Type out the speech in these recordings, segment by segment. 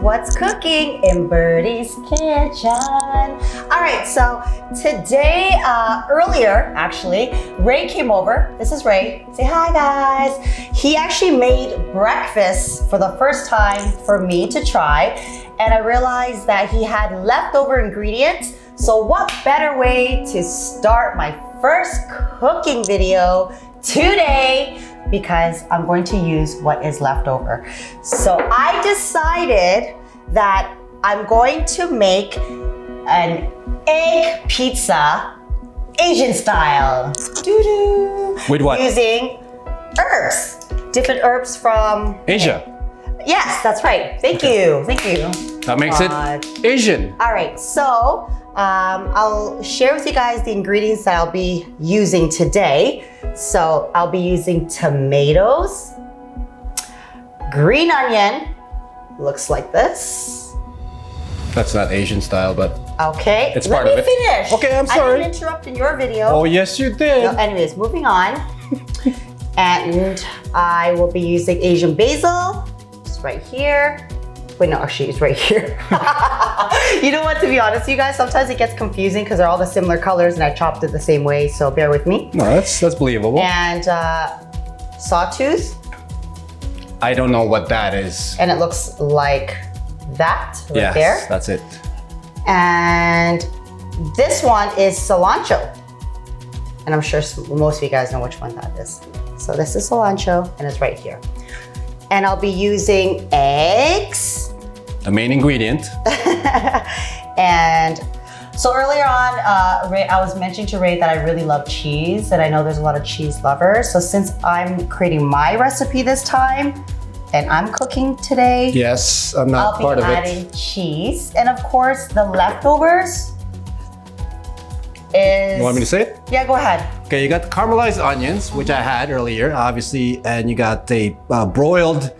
what's cooking in Birdy's kitchen. All right, so today, earlier actually, Ray came over. This is Ray. Say hi, guys. He actually made breakfast for the first time for me to try, and I realized that he had leftover ingredients. So what better way to start my first cooking video today, because I'm going to use what is left over. So I decided that I'm going to make an egg pizza Asian style. Doo-doo. With what? Using herbs, different herbs from Asia. Yes, that's right. Thank you. That makes it Asian. All right, so I'll share with you guys the ingredients that I'll be using today. So I'll be using tomatoes, green onion, looks like this. That's not Asian style, but okay. It's part of it. Let me finish. Okay, I'm sorry. I didn't interrupt in your video. Oh, yes, you did. No, anyways, moving on. And I will be using Asian basil, just right here. Wait, no, actually, it's right here. You know what, to be honest, you guys, sometimes it gets confusing because they're all the similar colors and I chopped it the same way, so bear with me. No, that's believable. And sawtooth. I don't know what that is. And it looks like that right Yes, there. that's it. And this one is cilantro. And I'm sure most of you guys know which one that is. So this is cilantro and it's right here. And I'll be using eggs. The main ingredient. And so earlier on, Ray, I was mentioning to Ray that I really love cheese, and I know there's a lot of cheese lovers. So since I'm creating my recipe this time, and I'm cooking today, Yes, I'm not part of I'll be it. adding cheese. And of course, the leftovers is... You want me to say it? Yeah, go ahead. Okay, you got the caramelized onions, which I had earlier, obviously, and you got the broiled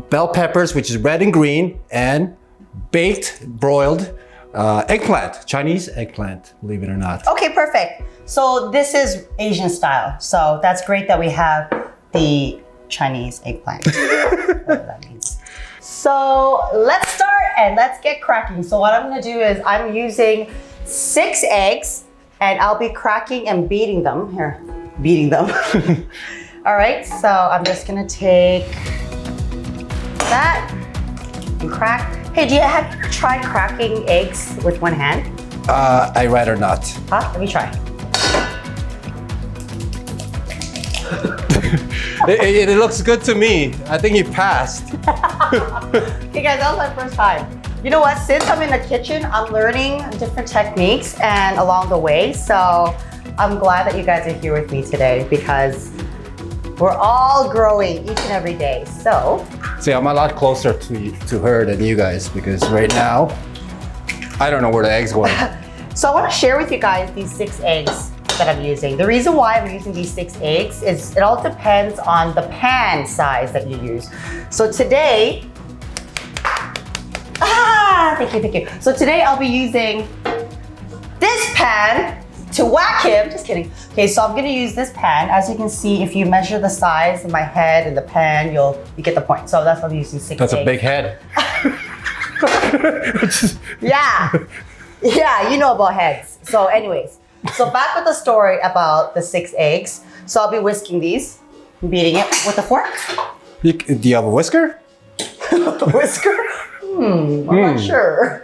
bell peppers, which is red and green, and baked broiled eggplant, Chinese eggplant, believe it or not. Okay, perfect. So this is Asian style. So that's great that we have the Chinese eggplant. Whatever that means. So let's start and let's get cracking. So what I'm gonna do is I'm using 6 eggs and I'll be cracking and beating them. Here, beating them. All right, so I'm just gonna take that and crack. Hey, have you ever tried cracking eggs with one hand? I'd rather not. Huh? Let me try. It looks good to me. I think you passed. Okay guys, that was my first time. You know what, since I'm in the kitchen, I'm learning different techniques and along the way. So I'm glad that you guys are here with me today because we're all growing each and every day. So See, I'm a lot closer to her than you guys because right now, I don't know where the eggs went. So I want to share with you guys these 6 eggs that I'm using. The reason why I'm using these 6 eggs is it all depends on the pan size that you use. So today, thank you. So today I'll be using this pan to whack him, just kidding. Okay, so I'm gonna use this pan. As you can see, if you measure the size of my head and the pan, you get the point. So that's what I'm using 6 That's eggs. a big head. Yeah, you know about heads. So anyways, so back with the story about the 6 eggs. So I'll be whisking these, beating it with a fork. Do you have a whisker? A whisker? I'm not sure.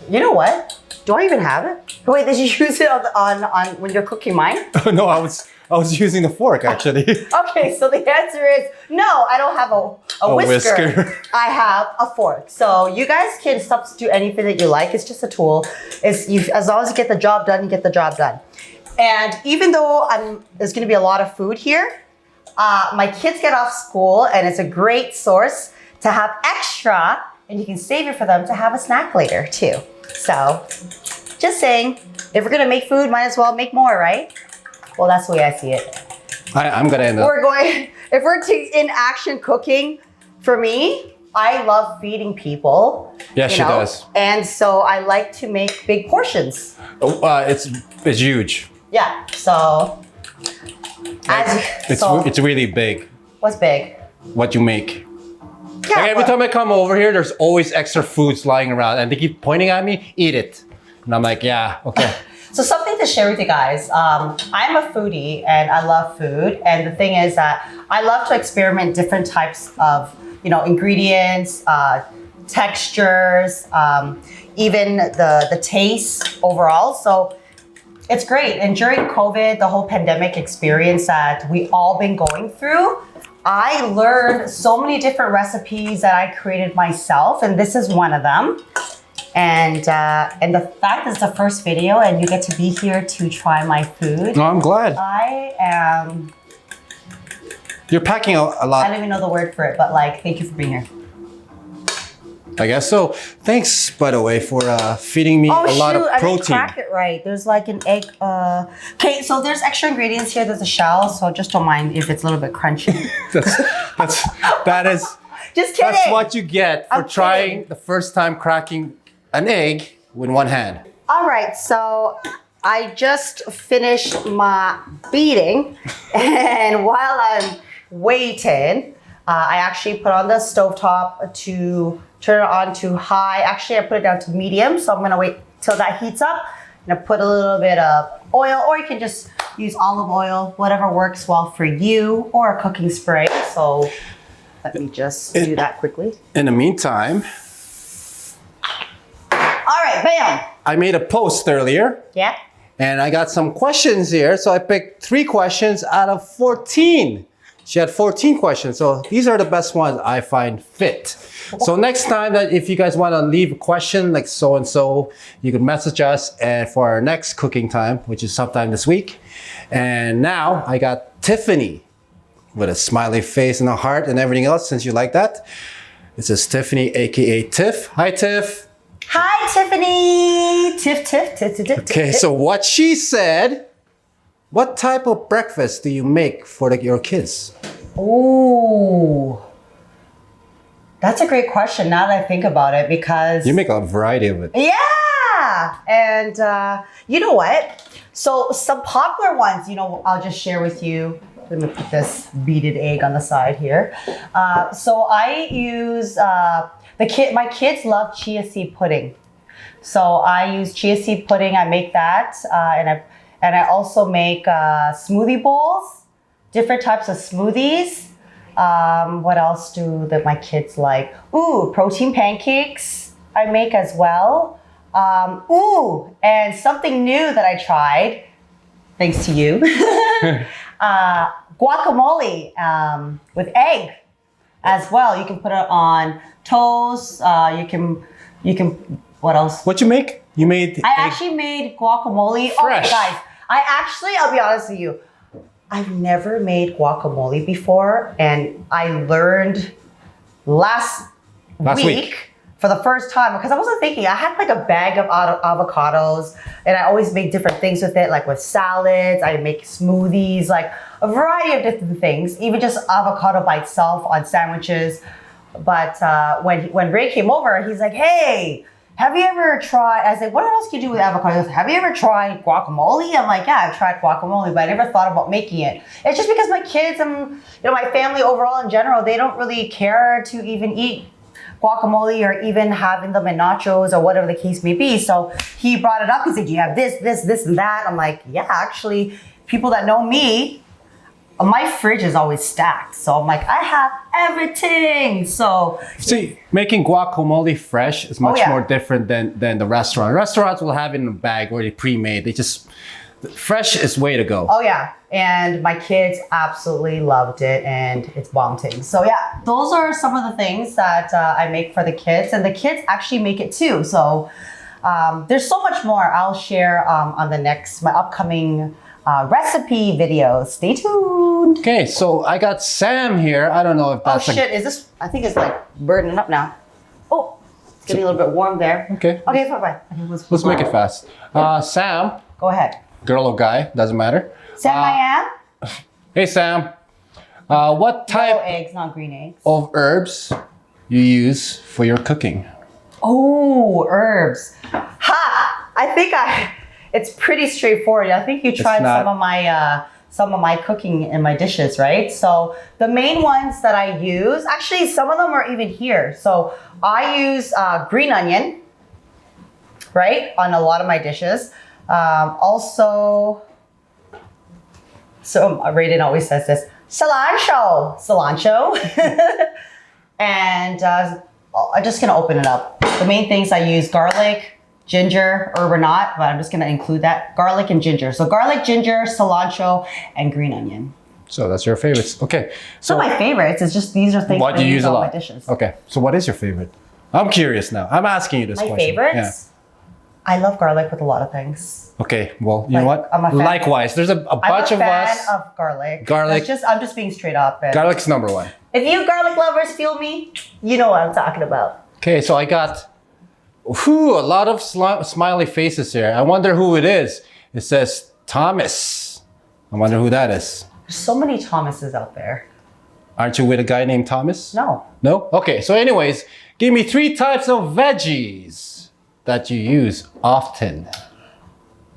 You know what? Do I even have it? Wait, did you use it on when you're cooking mine? No, I was using the fork actually. Okay, so the answer is no, I don't have a whisker. I have a fork. So you guys can substitute anything that you like. It's just a tool. As long as you get the job done, you get the job done. And even though there's gonna be a lot of food here, my kids get off school and it's a great source to have extra, and you can save it for them to have a snack later too. So just saying, if we're gonna make food, might as well make more, right? Well, that's the way I see it. I'm gonna end up. If we're in action cooking, for me, I love feeding people. Yes, she does. And so I like to make big portions. It's huge. Yeah, so. It's really big. What's big? What you make. Like every time I come over here, there's always extra foods lying around and they keep pointing at me, eat it. And I'm like, yeah, okay. So something to share with you guys. I'm a foodie and I love food. And the thing is that I love to experiment different types of, ingredients, textures, even the taste overall. So it's great. And during COVID, the whole pandemic experience that we all been going through, I learned so many different recipes that I created myself, and this is one of them. And the fact is the first video, and you get to be here to try my food. No, I'm glad. I am. You're packing a lot. I don't even know the word for it, but thank you for being here. I guess so. Thanks, by the way, for feeding me a lot of I didn't protein. crack it right. There's like an egg. Okay, so there's extra ingredients here. There's a shell, so just don't mind if it's a little bit crunchy. that is. Just kidding. That's what you get for I'm trying kidding. the first time cracking an egg with one hand. All right, so I just finished my beating, and while I'm waiting, I actually put on the stovetop to turn it on to high. Actually, I put it down to medium, so I'm gonna wait till that heats up. I'm gonna put a little bit of oil, or you can just use olive oil, whatever works well for you, or a cooking spray. So let me just do that quickly. In the meantime, All right, bam. I made a post earlier. Yeah. And I got some questions here. So I picked 3 questions out of 14. She had 14 questions. So these are the best ones I find fit. So next time that if you guys want to leave a question like so-and-so, you can message us and for our next cooking time, which is sometime this week. And now I got Tiffany with a smiley face and a heart and everything else since you like that. It says Tiffany, AKA Tiff. Hi, Tiff. Hi, Tiffany. Tiff. Okay, so what she said, what type of breakfast do you make for your kids? Ooh. That's a great question now that I think about it because... You make a variety of it. Yeah! And you know what? So some popular ones, I'll just share with you. Let me put this beaded egg on the side here. So I use... my kids love chia seed pudding. So I use chia seed pudding. I make that. And I also make smoothie bowls, different types of smoothies. What else do my kids like? Ooh, protein pancakes I make as well. And something new that I tried, thanks to you, guacamole with egg as well. You can put it on toast. You can, what else? What you make? You made I actually made guacamole. Fresh. Oh, guys, I'll be honest with you. I've never made guacamole before, and I learned last week for the first time because I wasn't thinking. I had like a bag of avocados, and I always make different things with it, like with salads. I make smoothies, like a variety of different things, even just avocado by itself on sandwiches. But when Ray came over, he's like, "Hey, have you ever tried?" I said, "What else can you do with avocados? Have you ever tried guacamole?" I'm like, "Yeah, I've tried guacamole, but I never thought about making it." It's just because my kids and my family overall in general, they don't really care to even eat guacamole or even having them in nachos or whatever the case may be. So he brought it up. He said, "Do you have this, and that?" I'm like, "Yeah, actually, people that know me, my fridge is always stacked." So I'm like, I have everything. So see, making guacamole fresh is much more different than the restaurant. Restaurants will have it in a bag already pre-made. Fresh is way to go. Oh yeah, and my kids absolutely loved it, and it's bomb thing. So yeah, those are some of the things that I make for the kids, and the kids actually make it too. So there's so much more I'll share on my upcoming recipe videos. Stay tuned. Okay, so I got Sam here. I don't know if that's is this? I think it's like burning up now. Oh, it's getting a little bit warm there. Okay. Okay, bye. Let's make it fast. Sam. Go ahead. Girl or guy, doesn't matter. Sam, I am. Hey, Sam. What type No eggs, not green eggs. of herbs you use for your cooking? Oh, herbs. Ha! I think it's pretty straightforward. I think you tried some of my some of my cooking in my dishes, right? So the main ones that I use, actually some of them are even here. So I use green onion, right, on a lot of my dishes. Also, so Raiden always says this, cilantro. And I'm just gonna open it up. The main things I use, garlic, ginger, herb or not, but I'm just gonna include that. Garlic and ginger. So garlic, ginger, cilantro, and green onion. So that's your favorites. Okay. So my favorites, it's just these are things what I do you use a on lot? my dishes. Okay. So what is your favorite? I'm curious now. I'm asking you this My question. favorites? I love garlic with a lot of things. Yeah. Okay. Well, you know what? I'm a fan. Likewise, there's a bunch I'm a of fan us. of garlic. Garlic. I'm just being straight up. And Garlic's number one. if you garlic lovers feel me, you know what I'm talking about. Okay. So I got a lot of smiley faces here. I wonder who it is. It says Thomas. I wonder who that is. There's so many Thomases out there. Aren't you with a guy named Thomas? No. No? Okay. So anyways, give me 3 types of veggies that you use often.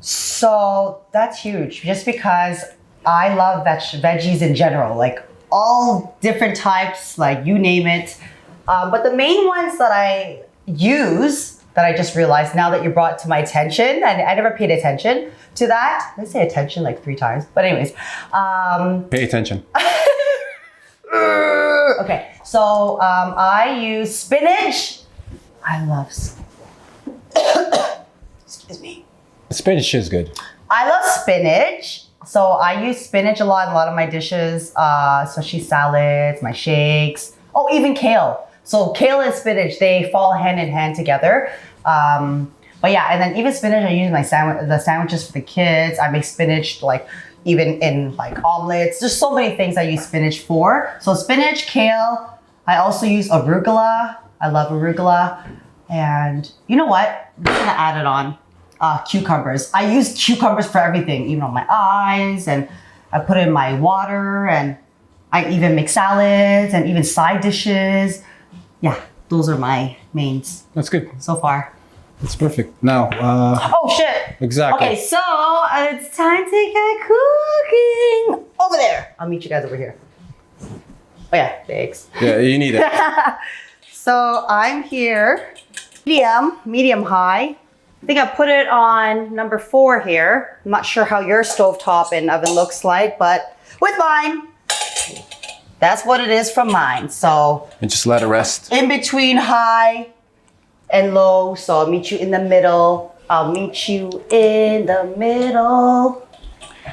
So that's huge, just because I love veggies in general, like all different types, like you name it. But the main ones that I use, that I just realized now that you brought to my attention, and I never paid attention to that. I say attention like 3 times, but anyways. Pay attention. Okay, so I use spinach. I love excuse me. Spinach is good. I love spinach. So I use spinach a lot in a lot of my dishes, especially salads, my shakes. Oh, even kale. So kale and spinach, they fall hand in hand together. But yeah, and then even spinach, I use the sandwiches for the kids. I make spinach like even in like omelets. There's so many things I use spinach for. So spinach, kale. I also use arugula. I love arugula. And you know what? I'm just gonna add it on. Cucumbers. I use cucumbers for everything, even on my eyes, and I put it in my water, and I even make salads and even side dishes. Yeah, those are my mains. That's good. So far. That's perfect. Now, oh shit. Exactly. Okay, so it's time to get cooking. Over there. I'll meet you guys over here. Oh yeah, the eggs. Yeah, you need it. So I'm here, medium high. I think I put it on number 4 here. I'm not sure how your stovetop and oven looks like, but with mine, that's what it is from mine. So And just let it rest. in between high and low. So I'll meet you in the middle. I'll meet you in the middle.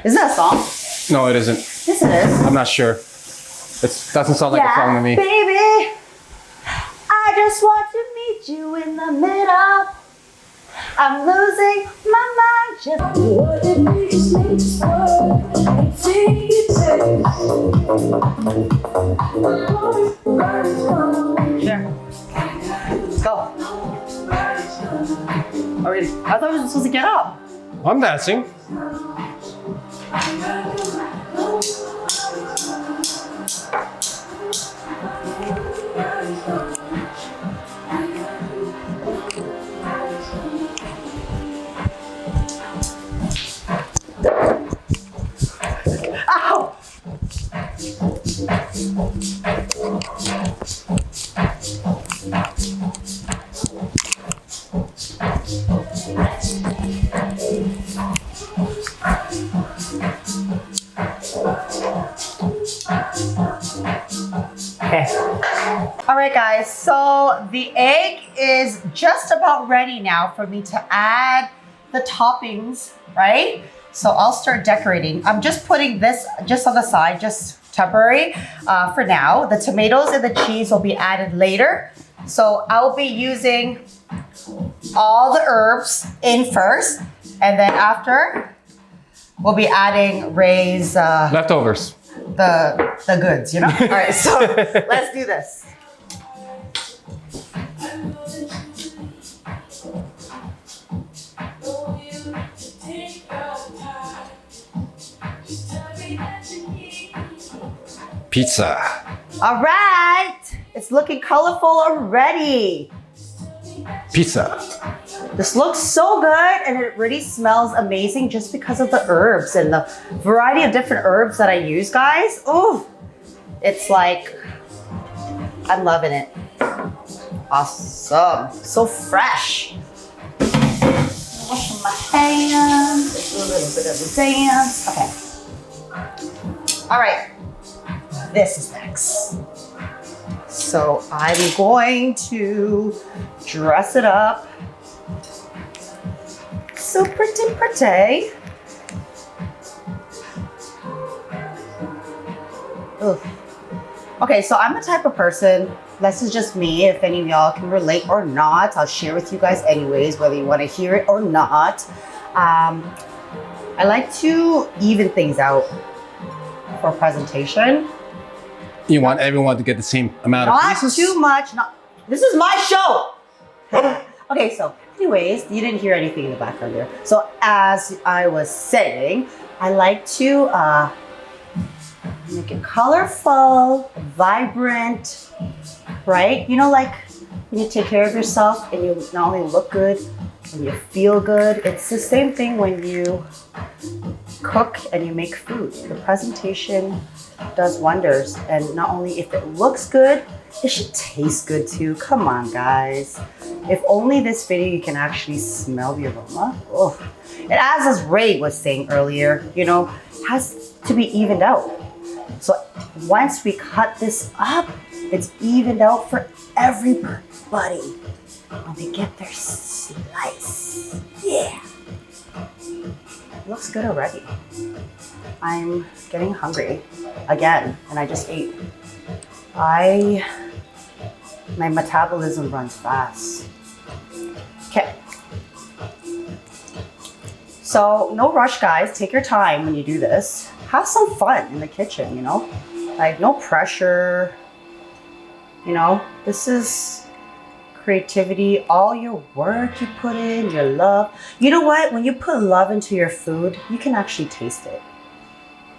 Is that a song? No, it isn't. Yes, it is. I'm not sure. It doesn't sound like a song to me. Baby, I just want to meet you in the middle. I'm losing my mind. What if we just make this work and take it back? Sure. Let's go. I thought we were supposed to get up. I'm dancing. Ow! Okay. All right, guys. So the egg is just about ready now for me to add the toppings, right? So I'll start decorating. I'm just putting this just on the side, just temporary for now. The tomatoes and the cheese will be added later. So I'll be using all the herbs in first, and then after we'll be adding Ray's Leftovers. the goods, you know? All right, so let's do this. Pizza. All right, it's looking colorful already. Pizza. This looks so good and it really smells amazing just because of the herbs and the variety of different herbs that I use, guys. Oh, it's like, I'm loving it. Awesome. So fresh. Wash my hands. Let's do a little bit of the dance. Okay. All right. This is next. So I'm going to dress it up. So pretty, pretty. Ugh. Okay, so I'm the type of person, this is just me, if any of y'all can relate or not, I'll share with you guys anyways, whether you want to hear it or not. I like to even things out for presentation. You want everyone to get the same amount of pieces? Not too much. This is my show. Okay, so anyways, you didn't hear anything in the background there. So as I was saying, I like to make it colorful, vibrant, right? You know, like when you take care of yourself and you not only look good and you feel good, it's the same thing when you cook and you make food. The presentation does wonders, and not only if it looks good, it should taste good too. Come on, guys. If only this video you can actually smell the aroma. Oh. And as Ray was saying earlier, you know, it has to be evened out. So once we cut this up, it's evened out for everybody when they get their slice. Yeah. It looks good already. I'm getting hungry again, and I just ate. My metabolism runs fast. Okay. So no rush, guys. Take your time when you do this. Have some fun in the kitchen, you know? Like no pressure. You know, this is creativity, all your work you put in, your love. You know what? When you put love into your food, you can actually taste it.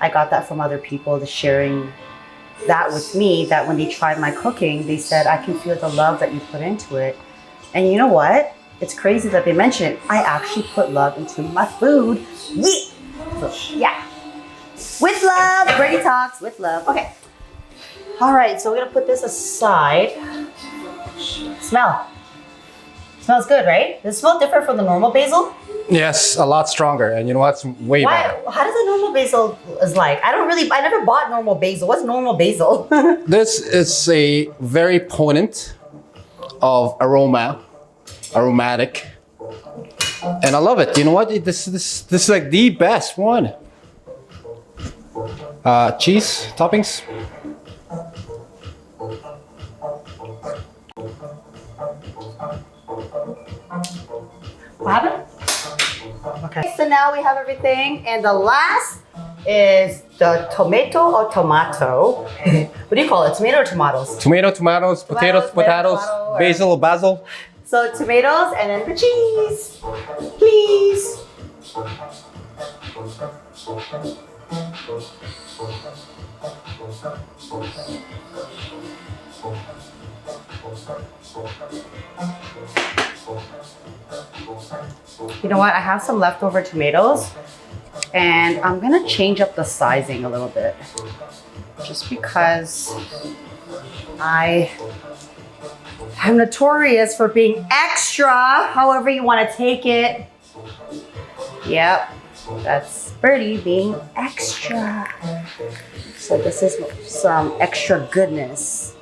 I got that from other people, sharing that with me, that when they tried my cooking, they said, I can feel the love that you put into it. And you know what? It's crazy that they mention it. I actually put love into my food. Yeah. So, yeah. With love, Birdy talks with love. Okay. All right, so we're gonna put this aside. Smell. Smells good, right? Does it smell different from the normal basil? Yes, a lot stronger. And you know what? It's way better. How does a normal basil is like? I never bought normal basil. What's normal basil? This is a very potent of aromatic. And I love it. You know what? This is like the best one. Cheese toppings. What happened? Okay. So now we have everything, and the last is the tomato or tomato. What do you call it? Tomato or tomatoes? Tomatoes, potatoes, basil. So tomatoes and then the cheese, please. You know what? I have some leftover tomatoes, and I'm gonna change up the sizing a little bit, just because I am notorious for being extra, however you want to take it. Yep, that's Birdy being extra. So this is some extra goodness.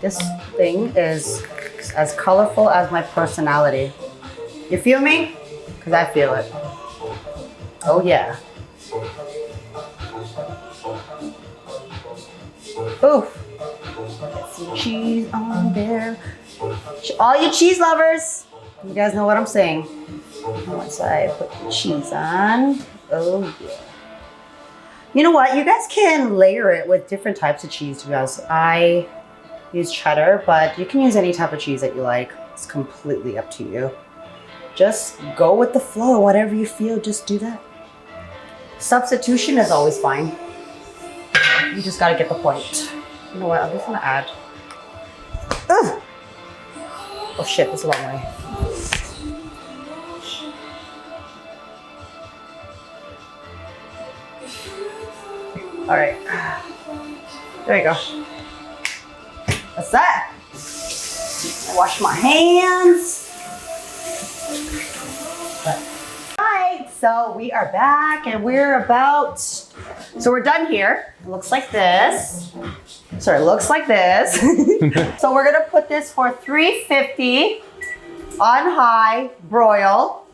This thing is as colorful as my personality. You feel me? Because I feel it. Oh yeah. Ooh. Get some cheese on there. All you cheese lovers, you guys know what I'm saying. Once I put the cheese on, oh yeah. You know what? You guys can layer it with different types of cheese, to be honest. I use cheddar, but you can use any type of cheese that you like. It's completely up to you. Just go with the flow. Whatever you feel, just do that. Substitution is always fine. You just gotta get the point. You know what? I'm just gonna add. Ugh. Oh shit, that's a long way. All right. There you go. That's that. I wash my hands. Alright, so we are back and we're we're done here. It looks like this. Sorry, it looks like this. So we're gonna put this for 350 on high broil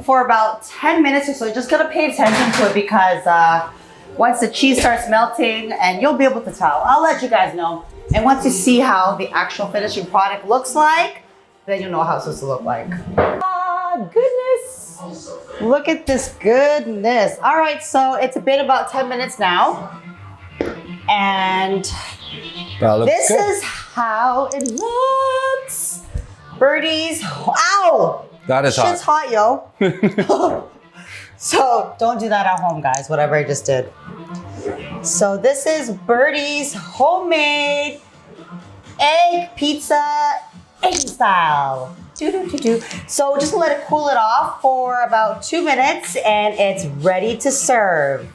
for about 10 minutes or so. Just gotta pay attention to it because once the cheese starts melting, and you'll be able to tell. I'll let you guys know. And once you see how the actual finishing product looks like, then you'll know how it's supposed to look like. Ah, goodness. Look at this goodness. All right, so it's been about 10 minutes now. And this good. is how it looks. Birdy's, ow! That is Shit's hot, yo. So don't do that at home, guys, whatever I just did. So this is Birdy's homemade egg pizza, egg style. So just let it cool it off for about 2 minutes and it's ready to serve.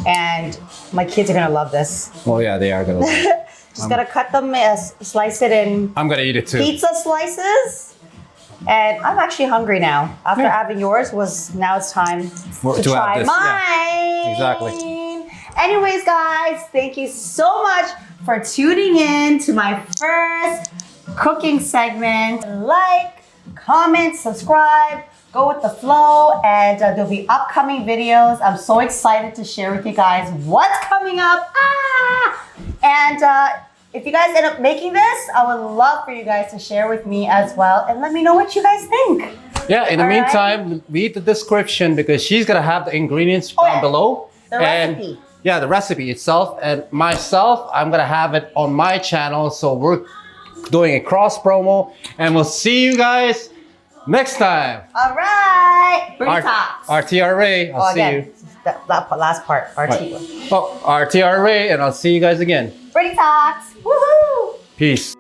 And my kids are gonna love this. Oh yeah, they are gonna. Just gotta cut them, slice it in I'm gonna eat it too. pizza slices. And I'm actually hungry now. After having yours now it's time to try have this. mine. Yeah, exactly. Anyways, guys, thank you so much for tuning in to my first cooking segment. Like, comment, subscribe, go with the flow, and there'll be upcoming videos. I'm so excited to share with you guys what's coming up. And if you guys end up making this, I would love for you guys to share with me as well and let me know what you guys think. Yeah, in the meantime, read the description because she's gonna have the ingredients down below. The recipe. Yeah, the recipe itself. And myself, I'm gonna have it on my channel. So we're doing a cross promo and we'll see you guys next time. All right. Birdy Talks. RTRRey, I'll see again, you. That last part, RT. Oh, RTRRey, and I'll see you guys again. Birdy Talks. Woohoo! Peace.